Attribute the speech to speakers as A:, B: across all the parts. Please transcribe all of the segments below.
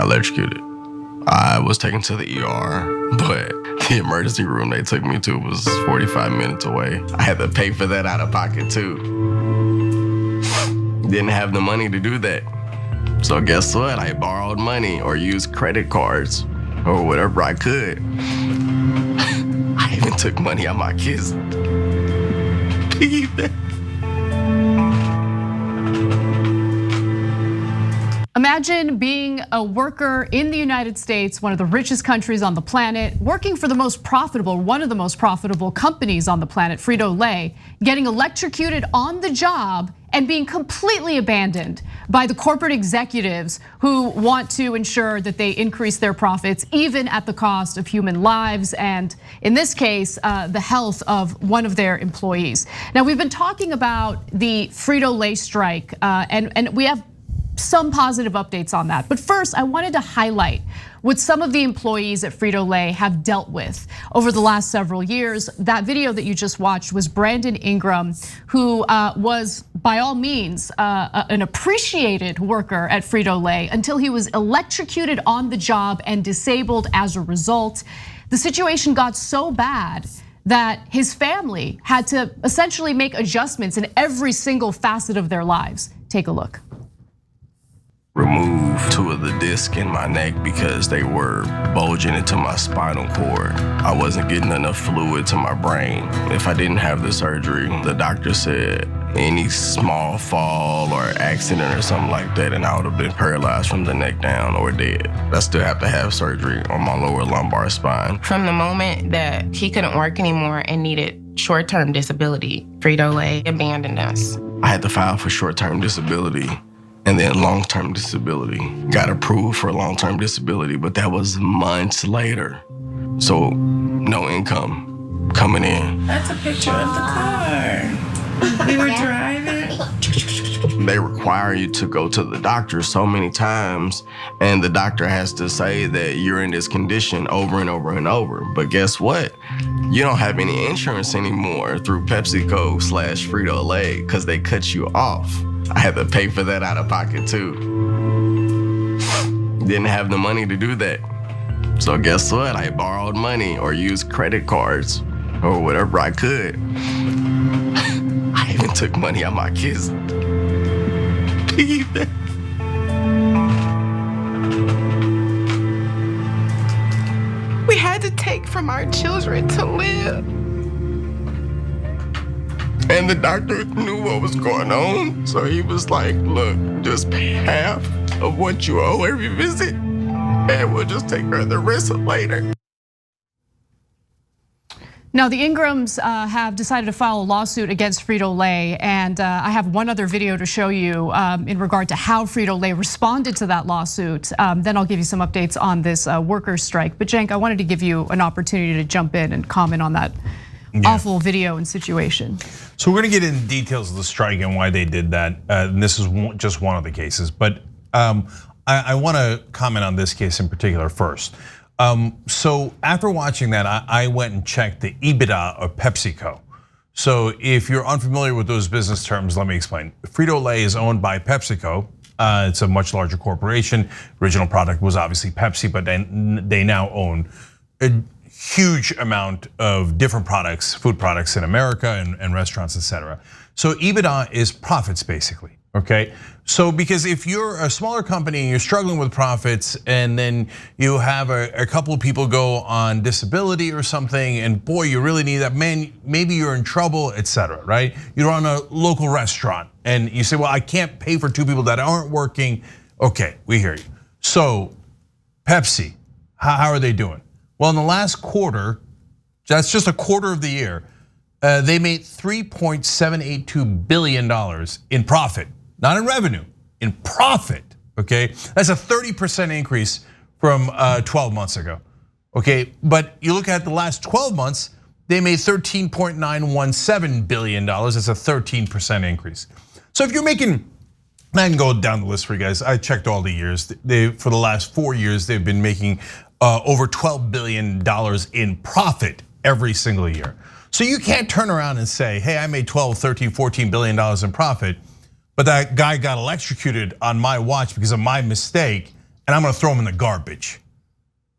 A: got electrocuted. I was taken to the ER, but the emergency room they took me to was 45 minutes away. I had to pay for that out of pocket too. Didn't have the money to do that. So guess what? I borrowed money or used credit cards or whatever I could. I even took money out my kids' piggy bank.
B: Imagine being a worker in the United States, one of the richest countries on the planet, working for one of the most profitable companies on the planet, Frito-Lay, getting electrocuted on the job and being completely abandoned by the corporate executives who want to ensure that they increase their profits, even at the cost of human lives, and in this case, the health of one of their employees. Now, we've been talking about the Frito-Lay strike, and we have some positive updates on that. But first, I wanted to highlight what some of the employees at Frito-Lay have dealt with over the last several years. That video that you just watched was Brandon Ingram, who was by all means an appreciated worker at Frito-Lay until he was electrocuted on the job and disabled as a result. The situation got so bad that his family had to essentially make adjustments in every single facet of their lives. Take a look.
A: Remove 2 of the discs in my neck because they were bulging into my spinal cord. I wasn't getting enough fluid to my brain. If I didn't have the surgery, the doctor said any small fall or accident or something like that, and I would have been paralyzed from the neck down or dead. I still have to have surgery on my lower lumbar spine.
C: From the moment that he couldn't work anymore and needed short-term disability, Frito-Lay abandoned us.
A: I had to file for short-term disability and then long-term disability. Got approved for long-term disability, but that was months later. So no income coming in.
D: That's a picture of the car. We were driving.
A: They require you to go to the doctor so many times, and the doctor has to say that you're in this condition over and over and over. But guess what? You don't have any insurance anymore through PepsiCo/Frito-Lay because they cut you off. I had to pay for that out of pocket too. Didn't have the money to do that. So guess what? I borrowed money or used credit cards or whatever I could. I even took money out my kids' piggy bank.
C: We had to take from our children to live.
A: And the doctor knew what was going on. So he was like, look, just pay half of what you owe every visit, and we'll just take care of the rest later.
B: Now, the Ingrams have decided to file a lawsuit against Frito-Lay, and I have one other video to show you in regard to how Frito-Lay responded to that lawsuit. Then I'll give you some updates on this workers' strike. But Cenk, I wanted to give you an opportunity to jump in and comment on that awful video and situation.
E: So we're gonna get into details of the strike and why they did that. And this is just one of the cases, but I wanna comment on this case in particular first. So after watching that, I went and checked the EBITDA of PepsiCo. So if you're unfamiliar with those business terms, let me explain. Frito-Lay is owned by PepsiCo. It's a much larger corporation. Original product was obviously Pepsi, but then they now own a huge amount of different products, food products in America and restaurants, etc. So EBITDA is profits basically, okay? So because if you're a smaller company and you're struggling with profits and then you have a couple of people go on disability or something and boy, you really need that, man, maybe you're in trouble, etc., right? You run a local restaurant and you say, well, I can't pay for 2 people that aren't working. Okay, we hear you. So Pepsi, how are they doing? Well, in the last quarter, that's just a quarter of the year, they made $3.782 billion in profit, not in revenue, in profit, okay? That's a 30% increase from 12 months ago, okay? But you look at the last 12 months, they made $13.917 billion, that's a 13% increase. So if you're making, I can go down the list for you guys, I checked all the years. For the last 4 years, they've been making over $12 billion in profit every single year. So you can't turn around and say, hey, I made 12, 13, 14 billion dollars in profit, but that guy got electrocuted on my watch because of my mistake, and and I'm gonna throw them in the garbage.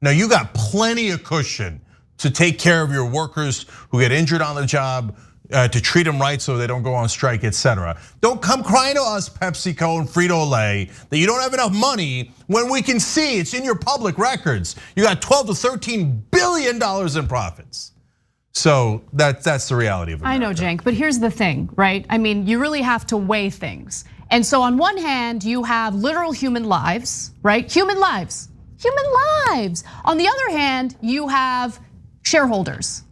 E: Now you got plenty of cushion to take care of your workers who get injured on the job, to treat them right so they don't go on strike, etc. Don't come crying to us, PepsiCo and Frito-Lay, that you don't have enough money when we can see it's in your public records. You got 12 to 13 billion dollars in profits. So that's the reality of it.
B: I know, Cenk, but here's the thing, right? I mean, you really have to weigh things. And so on one hand, you have literal human lives, right? Human lives. On the other hand, you have shareholders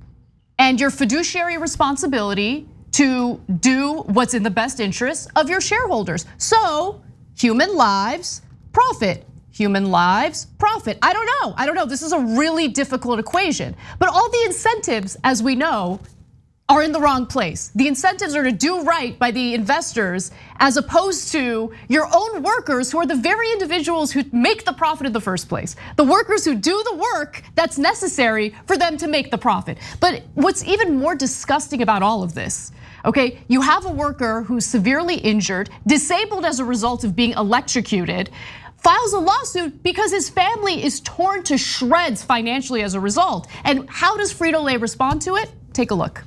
B: and your fiduciary responsibility to do what's in the best interest of your shareholders. So human lives, profit. Human lives, profit. I don't know. This is a really difficult equation. But all the incentives, as we know, are in the wrong place. The incentives are to do right by the investors as opposed to your own workers, who are the very individuals who make the profit in the first place. The workers who do the work that's necessary for them to make the profit. But what's even more disgusting about all of this, okay, you have a worker who's severely injured, disabled as a result of being electrocuted, files a lawsuit because his family is torn to shreds financially as a result. And how does Frito-Lay respond to it? Take a look.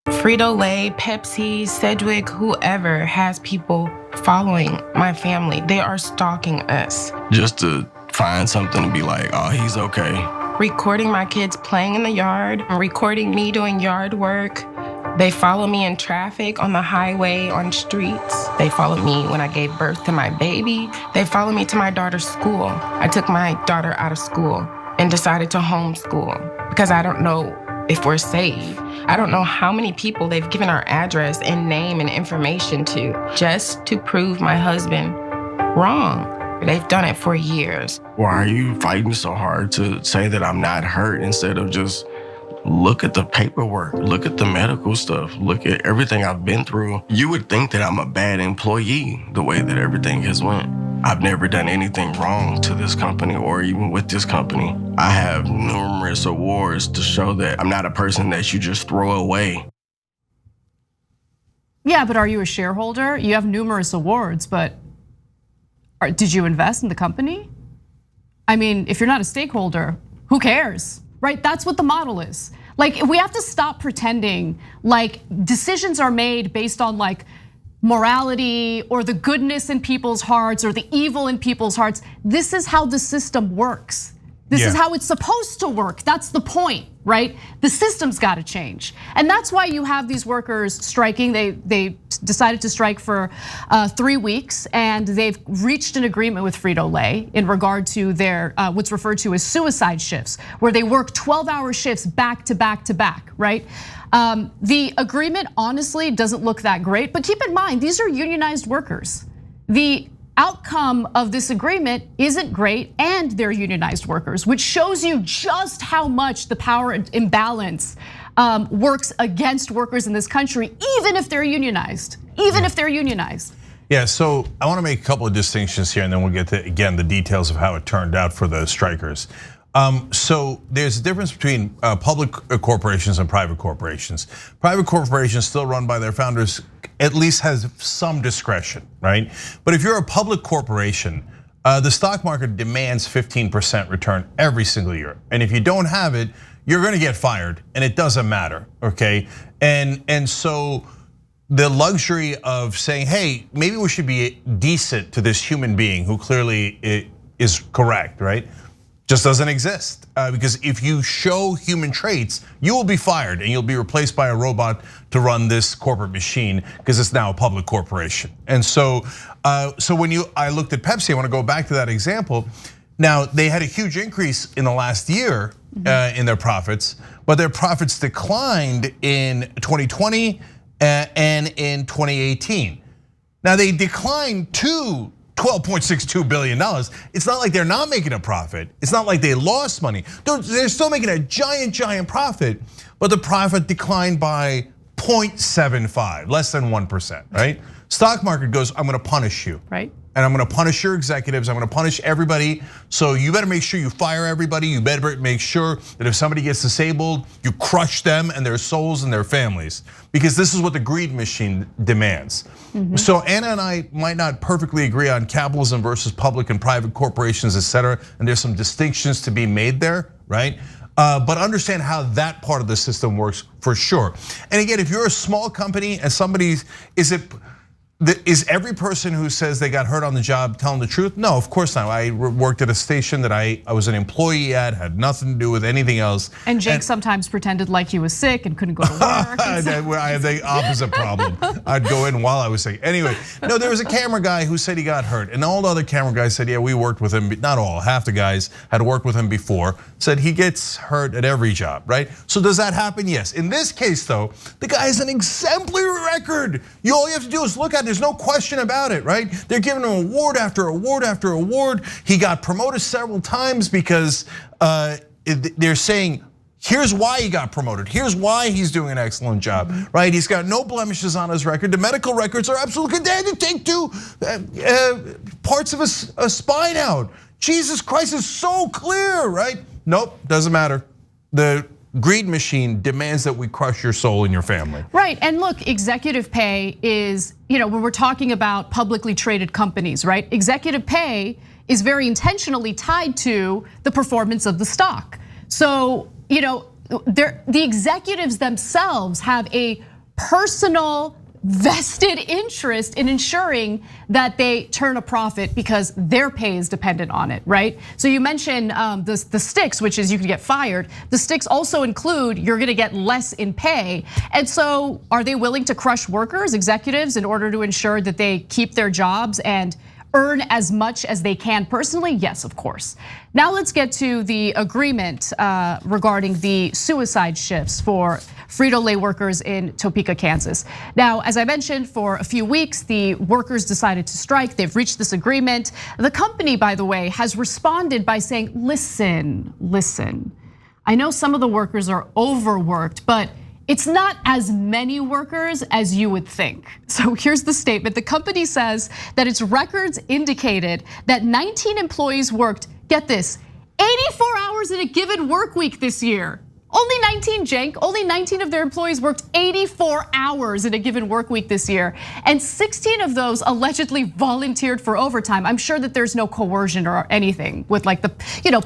C: Frito-Lay, Pepsi, Sedgwick, whoever has people following my family, they are stalking us.
A: Just to find something to be like, oh, he's okay.
C: Recording my kids playing in the yard, recording me doing yard work. They follow me in traffic, on the highway, on streets. They followed me when I gave birth to my baby. They followed me to my daughter's school. I took my daughter out of school and decided to homeschool because I don't know if we're safe. I don't know how many people they've given our address and name and information to just to prove my husband wrong. They've done it for years.
A: Why are you fighting so hard to say that I'm not hurt instead of just look at the paperwork, look at the medical stuff, look at everything I've been through? You would think that I'm a bad employee the way that everything has went. I've never done anything wrong to this company or even with this company. I have numerous awards to show that I'm not a person that you just throw away.
B: Yeah, but are you a shareholder? You have numerous awards, but did you invest in the company? I mean, if you're not a stakeholder, who cares, right? That's what the model is. Like, we have to stop pretending like decisions are made based on like morality or the goodness in people's hearts or the evil in people's hearts. This is how the system works. This is how it's supposed to work. That's the point, right? The system's got to change. And that's why you have these workers striking. They decided to strike for 3 weeks, and they've reached an agreement with Frito-Lay in regard to their what's referred to as suicide shifts, where they work 12-hour shifts back to back to back, right? The agreement honestly doesn't look that great, but keep in mind, these are unionized workers. The outcome of this agreement isn't great, and they're unionized workers, which shows you just how much the power imbalance works against workers in this country, even if they're unionized, Yeah,
E: so I want to make a couple of distinctions here, and then we'll get to, again, the details of how it turned out for the strikers. So there's a difference between public corporations and private corporations. Private corporations still run by their founders at least has some discretion, right? But if you're a public corporation, the stock market demands 15% return every single year. And if you don't have it, you're gonna get fired, and it doesn't matter, okay? And so the luxury of saying, hey, maybe we should be decent to this human being who clearly is correct, right? Just doesn't exist, because if you show human traits, you will be fired and you'll be replaced by a robot to run this corporate machine because it's now a public corporation. And so when I looked at Pepsi, I want to go back to that example. Now, they had a huge increase in the last year in their profits, but their profits declined in 2020 and in 2018. Now, they declined to $12.62 billion. It's not like they're not making a profit. It's not like they lost money. They're still making a giant profit, but the profit declined by 0.75, less than 1%, right? Stock market goes, I'm gonna punish you.
B: Right.
E: and I'm gonna punish your executives, I'm gonna punish everybody. So you better make sure you fire everybody. You better make sure that if somebody gets disabled, you crush them and their souls and their families, because this is what the greed machine demands. So Anna and I might not perfectly agree on capitalism versus public and private corporations, et cetera, and there's some distinctions to be made there, right? But understand how that part of the system works for sure. And again, if you're a small company and somebody, is every person who says they got hurt on the job telling the truth? No, of course not. I worked at a station that I was an employee at, had nothing to do with anything else.
B: And Jake sometimes pretended like he was sick and couldn't go to work.
E: I have the opposite problem. I'd go in while I was sick. Anyway, no, there was a camera guy who said he got hurt, and all the other camera guys said, yeah, we worked with him. Not all, half the guys had worked with him before. Said he gets hurt at every job, right? So does that happen? Yes. In this case, though, the guy has an exemplary record. All you have to do is look at it. There's no question about it, right? They're giving him award after award after award. He got promoted several times because they're saying, here's why he got promoted. Here's why he's doing an excellent job, right? He's got no blemishes on his record. The medical records are absolutely good. They had to take 2 parts of a spine out. Jesus Christ is so clear, right? Nope, doesn't matter. The greed machine demands that we crush your soul and your family.
B: Right, and look, executive pay is, when we're talking about publicly traded companies, right? Executive pay is very intentionally tied to the performance of the stock. So, the executives themselves have a personal vested interest in ensuring that they turn a profit because their pay is dependent on it, right? So you mentioned the sticks, which is you can get fired. The sticks also include you're gonna get less in pay. And so are they willing to crush workers, executives, in order to ensure that they keep their jobs and earn as much as they can personally? Yes, of course. Now let's get to the agreement regarding the suicide shifts for Frito-Lay workers in Topeka, Kansas. Now, as I mentioned, for a few weeks, the workers decided to strike. They've reached this agreement. The company, by the way, has responded by saying, listen, I know some of the workers are overworked, but it's not as many workers as you would think. So here's the statement. The company says that its records indicated that 19 employees worked, get this, 84 hours in a given work week this year. Only 19, Cenk, only 19 of their employees worked 84 hours in a given work week this year. And 16 of those allegedly volunteered for overtime. I'm sure that there's no coercion or anything with like the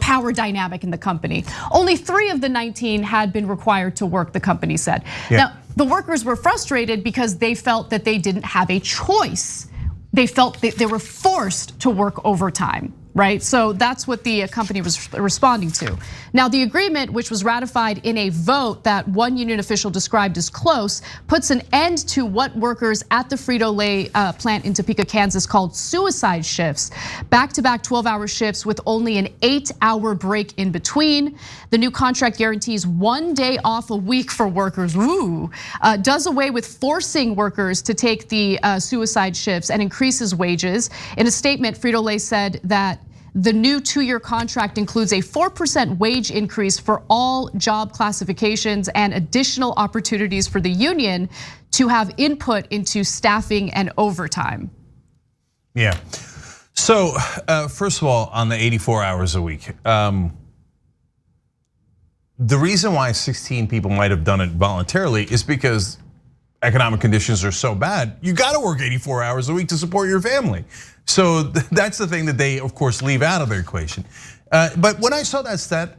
B: power dynamic in the company. Only 3 of the 19 had been required to work, the company said. Yeah. Now, the workers were frustrated because they felt that they didn't have a choice. They felt that they were forced to work overtime. Right, so that's what the company was responding to. Now, the agreement, which was ratified in a vote that one union official described as close, puts an end to what workers at the Frito-Lay plant in Topeka, Kansas called suicide shifts, back-to-back 12-hour shifts with only an 8-hour break in between. The new contract guarantees 1 day off a week for workers, does away with forcing workers to take the suicide shifts and increases wages. In a statement, Frito-Lay said that the new 2-year contract includes a 4% wage increase for all job classifications and additional opportunities for the union to have input into staffing and overtime.
E: Yeah, so first of all, on the 84 hours a week, the reason why 16 people might have done it voluntarily is because economic conditions are so bad, you gotta work 84 hours a week to support your family. So that's the thing that they, of course, leave out of their equation. But when I saw that stat,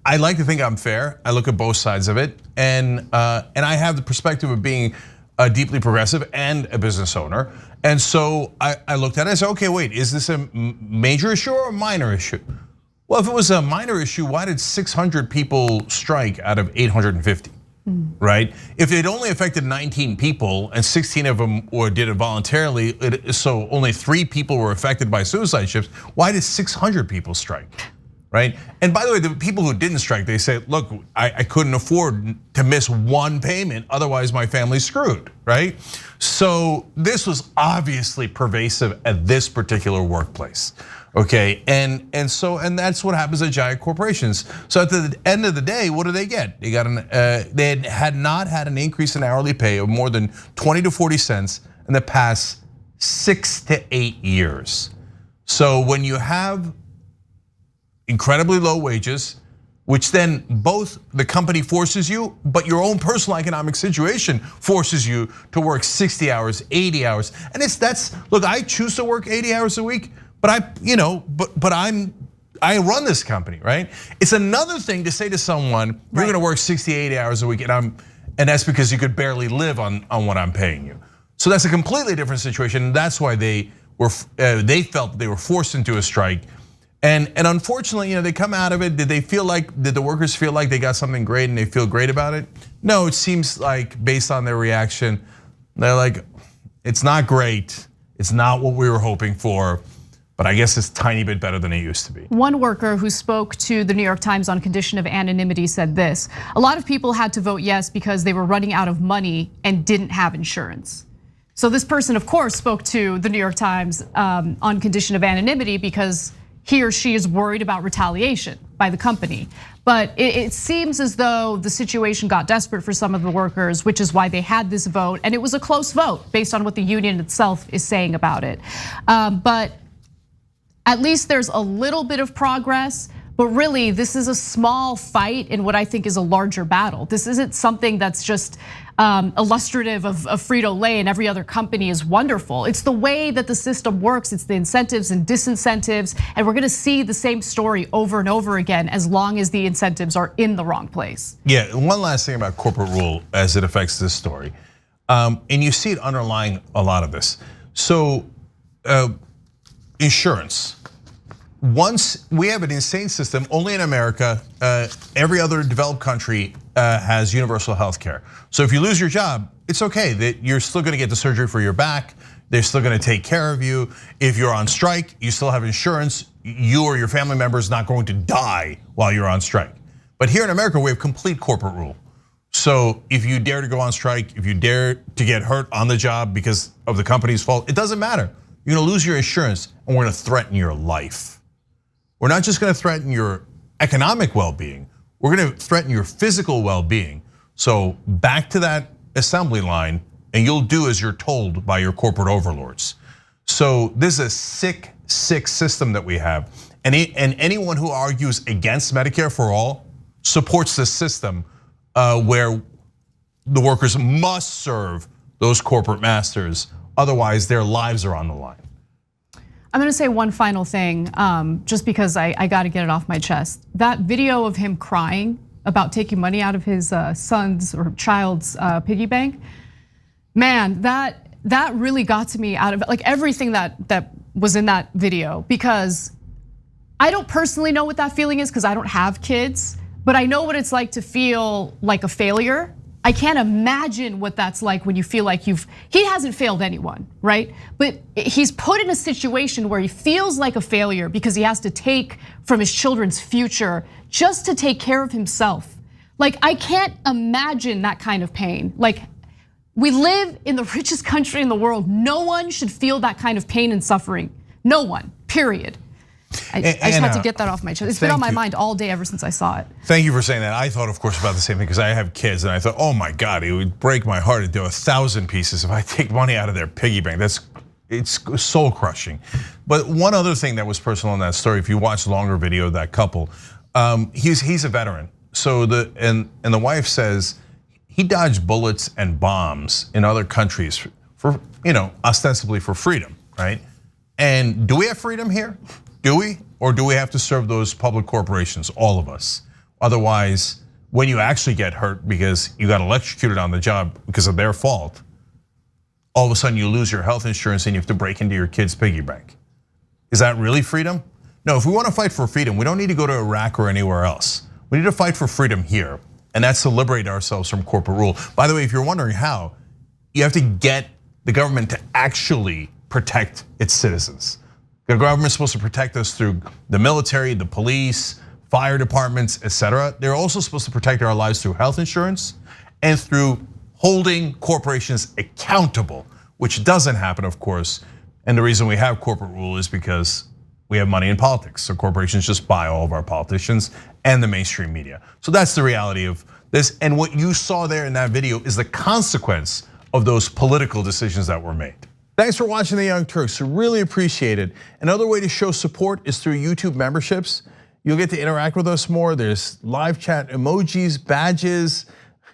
E: I like to think I'm fair. I look at both sides of it, and I have the perspective of being deeply progressive and a business owner. And so I looked at it and I said, okay, wait, is this a major issue or a minor issue? Well, if it was a minor issue, why did 600 people strike out of 850? Right? If it only affected 19 people and 16 of them did it voluntarily, so only 3 people were affected by suicide shifts, why did 600 people strike? Right? And by the way, the people who didn't strike, they say, look, I couldn't afford to miss 1 payment, otherwise my family's screwed, right? So this was obviously pervasive at this particular workplace. Okay, and that's what happens at giant corporations. So at the end of the day, what do they get? They got they had not had an increase in hourly pay of more than 20 to 40 cents in the past 6 to 8 years. So when you have incredibly low wages, which then both the company forces you, but your own personal economic situation forces you to work 60 hours, 80 hours. And look, I choose to work 80 hours a week, but I run this company, right? It's another thing to say to someone, you're gonna work 60, 80 hours a week, and that's because you could barely live on what I'm paying you. So that's a completely different situation. And that's why they felt they were forced into a strike. And unfortunately, they come out of it. Did the workers feel like they got something great and they feel great about it? No, it seems like based on their reaction, they're like, it's not great. It's not what we were hoping for, but I guess it's a tiny bit better than it used to be.
B: One worker who spoke to the New York Times on condition of anonymity said this: a lot of people had to vote yes because they were running out of money and didn't have insurance. So this person, of course, spoke to the New York Times on condition of anonymity because he or she is worried about retaliation by the company. But it seems as though the situation got desperate for some of the workers, which is why they had this vote. And it was a close vote based on what the union itself is saying about it. But at least there's a little bit of progress. But really, this is a small fight in what I think is a larger battle. This isn't something that's just illustrative of Frito-Lay and every other company is wonderful. It's the way that the system works. It's the incentives and disincentives. And we're gonna see the same story over and over again as long as the incentives are in the wrong place.
E: Yeah, one last thing about corporate rule as it affects this story. And you see it underlying a lot of this. So insurance. Once we have an insane system, only in America, every other developed country has universal health care. So if you lose your job, it's okay, that you're still gonna get the surgery for your back. They're still gonna take care of you. If you're on strike, you still have insurance. You or your family member is not going to die while you're on strike. But here in America, we have complete corporate rule. So if you dare to go on strike, if you dare to get hurt on the job because of the company's fault, it doesn't matter. You're gonna lose your insurance and we're gonna threaten your life. We're not just gonna threaten your economic well-being, we're gonna threaten your physical well-being. So back to that assembly line and you'll do as you're told by your corporate overlords. So this is a sick, sick system that we have. And anyone who argues against Medicare for all supports this system where the workers must serve those corporate masters, otherwise their lives are on the line.
B: I'm gonna say one final thing, just because I gotta get it off my chest. That video of him crying about taking money out of his son's or child's piggy bank, man, that really got to me out of like everything that was in that video, because I don't personally know what that feeling is because I don't have kids, but I know what it's like to feel like a failure. I can't imagine what that's like when you feel like he hasn't failed anyone, right? But he's put in a situation where he feels like a failure because he has to take from his children's future just to take care of himself. Like, I can't imagine that kind of pain. Like, we live in the richest country in the world. No one should feel that kind of pain and suffering. No one, period. I just had to get that off my chest. It's been on my mind all day ever since I saw it.
E: Thank you for saying that. I thought, of course, about the same thing because I have kids, and I thought, oh my God, it would break my heart into 1,000 pieces if I take money out of their piggy bank. It's soul crushing. But one other thing that was personal in that story, if you watch the longer video of that couple, he's a veteran. So and the wife says he dodged bullets and bombs in other countries for ostensibly for freedom, right? And do we have freedom here? Do we? Or do we have to serve those public corporations, all of us? Otherwise, when you actually get hurt because you got electrocuted on the job because of their fault, all of a sudden you lose your health insurance and you have to break into your kid's piggy bank. Is that really freedom? No, if we want to fight for freedom, we don't need to go to Iraq or anywhere else. We need to fight for freedom here, and that's to liberate ourselves from corporate rule. By the way, if you're wondering how, you have to get the government to actually protect its citizens. The government's supposed to protect us through the military, the police, fire departments, etc. They're also supposed to protect our lives through health insurance and through holding corporations accountable, which doesn't happen, of course. And the reason we have corporate rule is because we have money in politics. So corporations just buy all of our politicians and the mainstream media. So that's the reality of this. And what you saw there in that video is the consequence of those political decisions that were made. Thanks for watching The Young Turks. Really appreciate it. Another way to show support is through YouTube memberships. You'll get to interact with us more. There's live chat emojis, badges.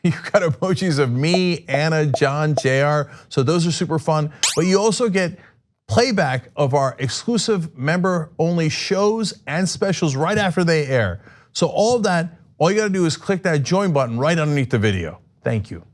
E: You've got emojis of me, Anna, John, JR. So those are super fun. But you also get playback of our exclusive member-only shows and specials right after they air. So all of that, all you gotta do is click that join button right underneath the video. Thank you.